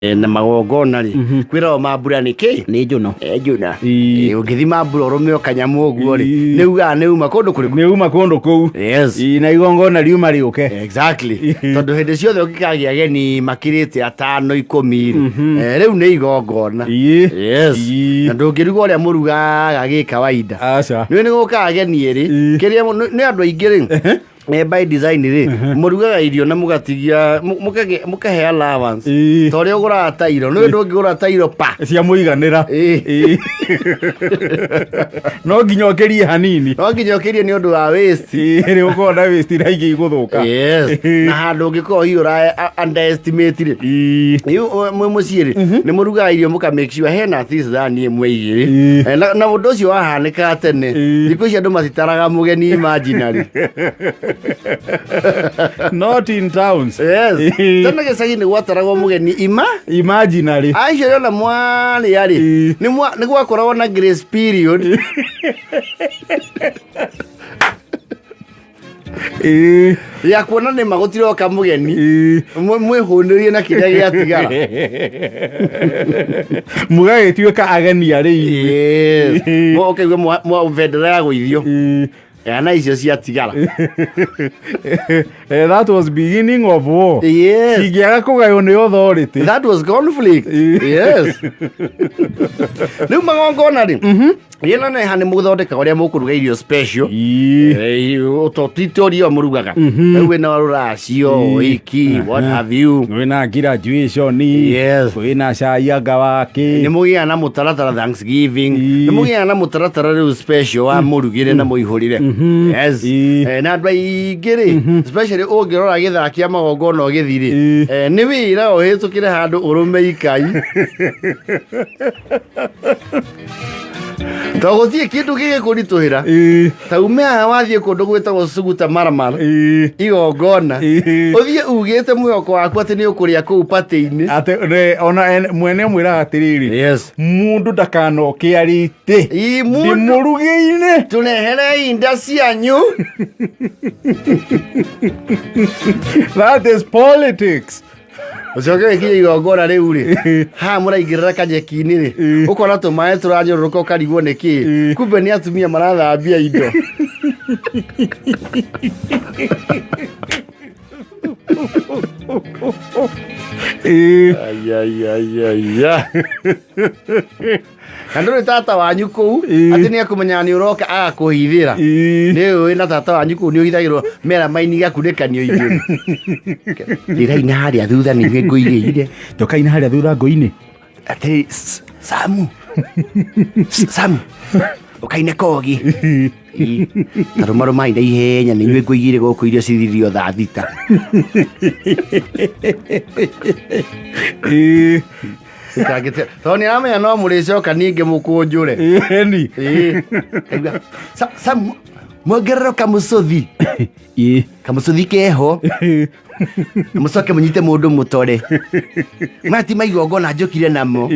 na magongona ri kwira mambura niki ni njuna njuna ungithi mambura rumeo kanyamu uguo ri niuga niuma kundu kuriku niuma kundu kuu yes na igongona riuma riuke exactly tondu hindi ciothe ukikagia ageni makirite 5 10 riu ni igongona yes na ndungiruga uria murugaga gikawaida aca ni guka ageni ri kiria ni andu aingi ri by design ri murugaga irio na mugatigia mukahe allowance tore ugura tairo no ndu ngigura tairo pa cia muiganira no nginyokerie hanini no nginyokerie ni undu wa waste ri ukona waste raigi iguthuka yes na handu ngiko hiyo ra underestimate ri mwe muciiri ni murugaga irio muka make sure hena at least thani imwe igiri na undu ucio wahanika tene thikũ ici andu matitaraga mugeni imaginary not in towns yes tena gicagi ni gwataragwo mugeni imaginary aicio na mwani yari ni gwakoragwo na grace period ya kuona ni magutiroka mugeni mwihunirie na kiria giatigara mugagituika ageni ari yes mo okay mo vendera ya guithio na icio ciatigara that was beginning of war yes ingiaga kugayo ni authority that was conflict yes riu magongona ri yena na hani muthondeka uria mukuruga irio special utotitorio murugaga we na ruracio iki what have you we na graduation yes we na shayanga wake ni mugia na mutaratara Thanksgiving ni mugia na mutaratara riu special wa murugire na muihurire yes na andu aingiri especially ungirora githakia magongona ugithiri ni wira uhitukire handu urume ikai Tagothie kindu gigikũritũhĩra ta ume haha wathiĩ kũndũ gwĩtagwo Suguta Marmar igongona ũthiĩ ugĩte mwĩhoko waku atĩ nĩ ũkũrĩa kũu patĩ-inĩ atĩ ona mwene mwĩraga atĩrĩrĩ yes mũndũ ndakanoke arĩte ndĩmũrugĩire tũrehere inda cianyu that is politics ucoke kinya igongona riu ri ha muraingirira kanyeki-ini ri ukona tumae turanyururuka ukarigwo niki kumbe ni atumia marathambia indo Kandu tata wanyu kuu ati ni akumenya ni uroka agakuhithira ni uwi na tata wanyu kuu ni uhithagirwo mera maini gakunĩkanio igĩrĩ ndĩraina harĩa thutha nĩ ngũigĩire ndokaina harĩa thutha ngũ-inĩ ati Samu ukaine kogi tarumaru maina ihenya nĩ inyuĩ ngũigĩire gũkũ irio cithirio thaa thita Tony amenya no mũrĩcoka ningĩ mũkũnjũre ni Samu mwongerero kamũcũthi kamũcũthi keho mucoke munyite mundu mutore mati maigongona njukire namo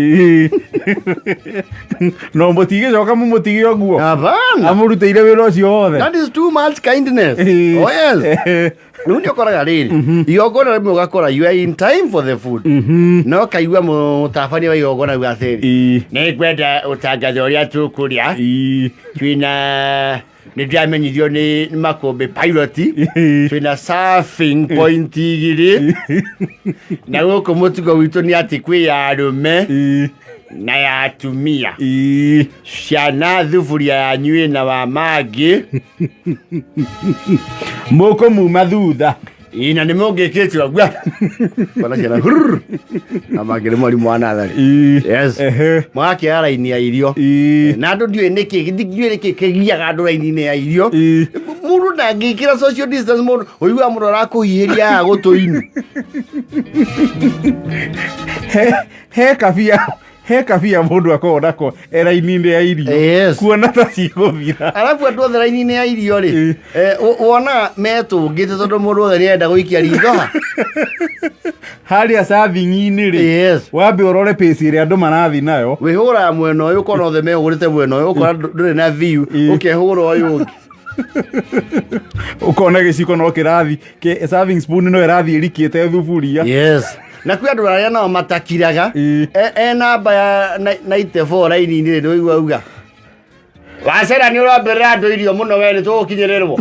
no mutigicoka mumutige oguo abana amuruteire wira ucio wothe that is too much kindness oh yes nuni okoraga riri igongona rimwe ugakora you are in time for the food no kaigua mutabania wa igongona ugathiri ni kwenda utangatho uria tukuria twina nĩndĩramenyithio nĩ makũmbĩ pilot twĩna surfing point igĩrĩ na gũkũ mũtugo witũ nĩ atĩ kwĩ ya arũme na ya atumia ciana thuburia yanyu ĩna wa mangĩ mũkũmuma thutha ina nĩ mũngĩkĩtio guo kona ciana na mangĩ nĩ mwarimũ wa nathari yes mwakĩara raini ya irio na andũ ndiũĩ nĩkĩ kĩgiaga andũ raini-inĩ ya irio mũndũ ndangĩkĩra social distance mũndũ ũiguaga mũndũ arakũhihĩria haha gũtũ-inĩ he kabia mũndũ akoragwo nako raini-inĩ ya irio kuona ta cigũthira arabu andũ othe raini-inĩ ya irio rĩ wona metũngĩte tondũ mũndũ othe nĩarenda gũikia ritho harĩa serving-inĩ rĩ wambe ũrore pace ĩrĩa andũ marathi nayo wĩhũraga mwena ũyũ ũkona othe mehũrĩte mwena ũyũ ũkona ndũrĩ na view ũkehũra ũyũ ũngĩ ukona giciko no kirathi ke serving spoon no irathi irikite thuburia yes na kwĩ andũ arĩa nao matakiraga namba ya 94 raini-inĩ nĩ ũigua uga Wacera nĩ ũrambĩrĩra andũ irio mũno we nĩ tũgũkinyĩrĩrwo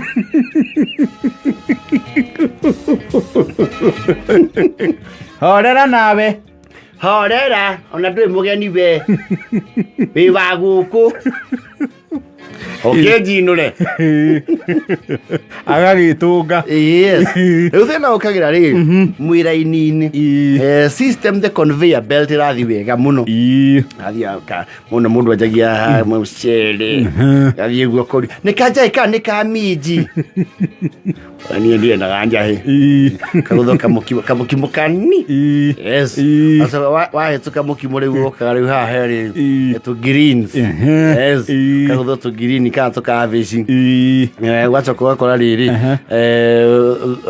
horera nawe horera ona ndũĩ mũgeni we wĩ wa gũkũ ũkĩnjinũre agagĩtũnga rĩu thĩna ũkagĩra rĩrĩ mwĩ raini-inĩ system the conveyor belt ĩrathiĩ wega mũno mũno mũndũ anjagia mũcere gathiĩ guo kũri nĩ kanjahĩ ka nĩ ka minji niĩ ndiendaga njahĩ kagũtho kamũkimo kani wahĩtũka mũkimo rĩu ũkaga rĩu haha herĩ tũ greens kagũtho tũ green kana tũ cabbage ũgacoka ũgakora rĩrĩ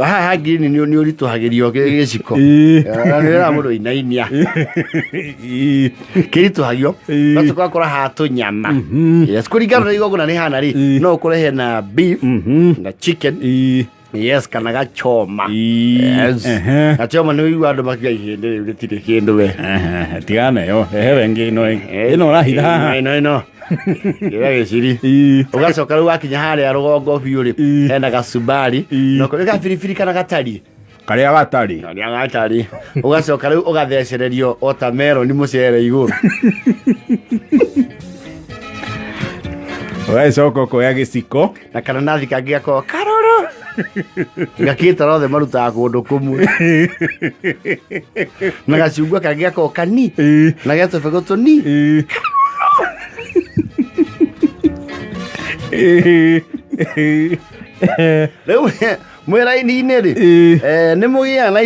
haha green nĩ ũritũhagĩrio gĩciko nĩwĩra mũndũ inainia kĩritũhagio ũgacoka ũgakora haha tũnyama kũringana na igongona nĩ hana rĩ no ũkore hena beef na chicken kana gachoma gachoma nĩ ũigua andũ makiuga ihĩndĩ rĩu rĩtirĩ kĩndũ we tiganeyo hewe ngĩ ĩno ũrahitha haha ĩno kĩrĩa gĩciri ũgacoka rĩu wakinya harĩa rũgongo biũ rĩ hena gacumbari nĩ gabiribiri kana gatari karĩa gatari ũgacoka rĩu ũgathecererio watermelon mũcere igũrũ ũgacoka ũkoya gĩciko na kananathi kangĩ gakorwo karũrũ gakĩtara othe marutaga kũndũ kũmwe na gacungwa kangĩ gakorwo kani na getũbegũ tũni rĩu mwĩ raini-inĩ rĩ nĩ mũgĩaga na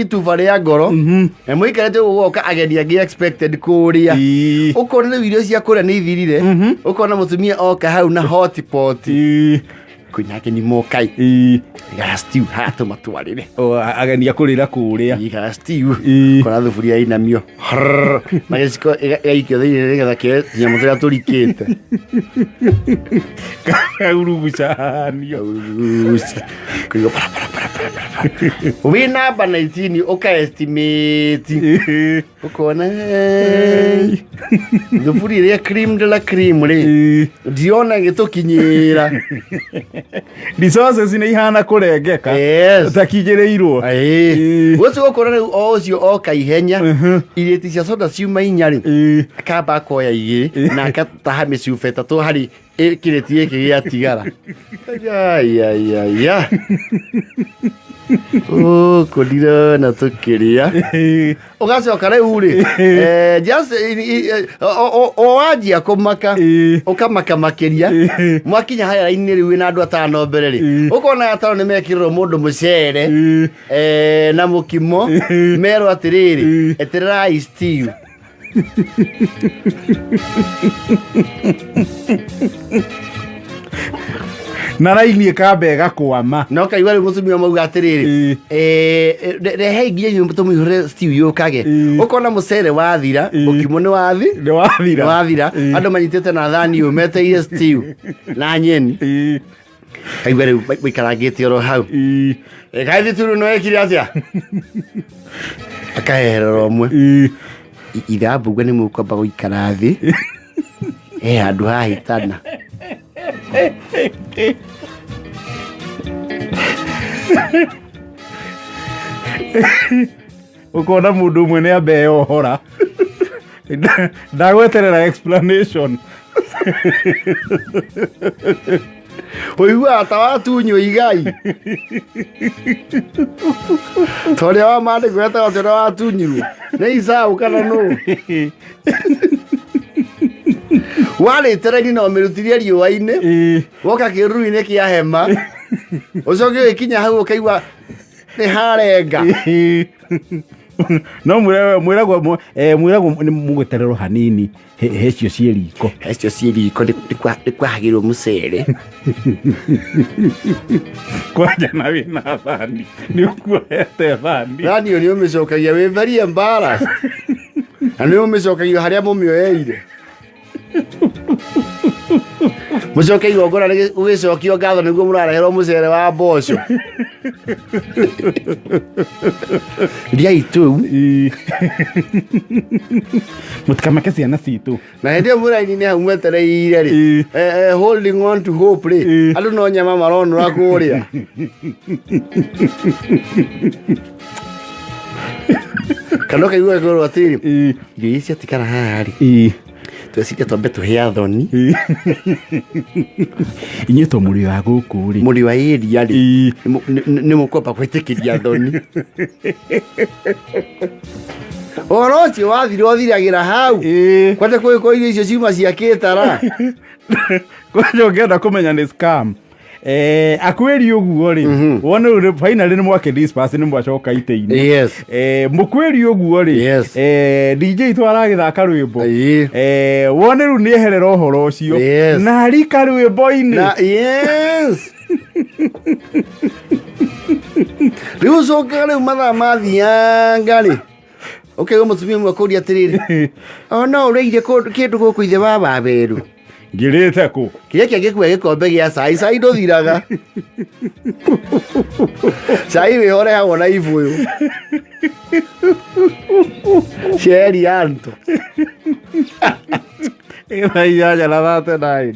ituba rĩa ngoro mũikarĩte gũgoka ageni angĩ expected kũrĩa ũkona rĩu irio cia kũrĩa nĩ ithirire ũkona mũtumia oka hau na hotpot kwĩna ageni mokai gara stew haha tũmatwarĩre ageni a kũrĩra kũrĩa gara stew kona thuburia inamio na gĩciko gaikio thĩinĩ nĩgetha kĩoe nyamũ tũrĩa tũrikĩte kaurugucanio kũigua wĩ namba 19 ũkaestimate ũkona thuburia ĩrĩa cream de la cream rĩ ndiona gĩtũkinyĩra resources nĩ ihana kũrengeka ũtakinyĩrĩirwo ũcio gũkora rĩu o ũcio oka ihenya irĩti cia soda ciuma 4 rĩ akamba akoya 2 na akataha mĩcuba 3 harĩ kĩrĩti gĩkĩ gĩatigara kũndirona tũkĩrĩa ũgacoka rĩu rĩ wanjia kũmaka ũkamaka makĩria mwakinya harĩa raini rĩu wĩna andũ 5 mbere rĩ ũkona 5 nĩ mekĩrĩrwo mũndũ mũcere na mũkimo merwo atĩrĩrĩ etererai stew na raini ĩkamba ĩgakwama no kaigua rĩu mũtumia mauga atĩrĩrĩ rehe ingĩ tũmũihũre stew yũkage ũkona mũcere wathira mũkimo nĩ wathira andũ manyitĩte na thani meteire stew na nyeni kaigua rĩu mũikarangĩte oro hau kaithĩ turu no ekire atĩa akaheherera ũmwe ithambugua nĩ mũkwamba gũikara thĩ handũ hahĩtana ũkona mũndũ ũmwe nĩ ambe eyohora ndagweterera explanation ũiguaga ta watunywo igai torĩa wamandĩkwo etagwo torĩa watunyirwo nĩ Isaũ kana nũ warĩte raini na ũmĩrutirie riũa-inĩ woka kĩruru-inĩ kĩa hema ũcoke ũgĩkinya hau ũkaigua nĩ harenga no mwĩragwo nĩ mũgwetererwo hanini hecio ciĩ riko nĩ kwahagĩrwo mũcere kwanja na wĩna thani nĩ ũkuohete thani ũyũ nĩ ũmĩcokagia wĩ very embarrassed na nĩ ũmĩcokagia harĩa mũmĩoyeire Mũcoke igongona ũgĩcokio ngatho nĩguo mũrareherwo mũcere wa mboco. Riai tu. Mũtikamake ciana citũ. Na hĩndĩ ĩyo mũraini-inĩ hau mwetereire rĩ, holding on to hope rĩ, andũ no nyama maronũra kũrĩa. Kana ũkaigua kũrwo atĩrĩ, irio ici ciatikara haha rĩ, tweciria twambe tũhe athoni. Inyuĩ to mũrĩ wa gũkũ rĩ, mũrĩ wa area rĩ, nĩ mũkwamba gwĩtĩkĩria athoni. Ũhoro ũcio wathire ũthiragĩra hau, kwanja kũgĩkorwo irio icio ciuma cia kĩtara. Kwanja ũngĩenda kũmenya nĩ scam. Akwĩri ũguo rĩ, wona rĩu finally nĩ mwake disperse nĩ mwacoka itĩ-inĩ. Yes. Mũkwĩri ũguo rĩ, yes. DJ tu aragĩthaka rwĩmbo. Wona rĩu nĩ eherera ũhoro ũcio. Yes. Na arika rwĩmbo-inĩ. Yes. Rĩu ũcokaga rĩu mathaa mathianga rĩ, ũkaigua mũtumia ũmwe akũria atĩrĩrĩ, no ũrĩire kĩndũ gũkũ ithe wa baberu. Ngĩrĩte kũ? Kĩrĩa kĩangĩkua gĩkombe gĩa cai, cai ndũthiraga. Cai wĩhorehagwo na ibũyũ. Ceri anto. Gathaiya na 39.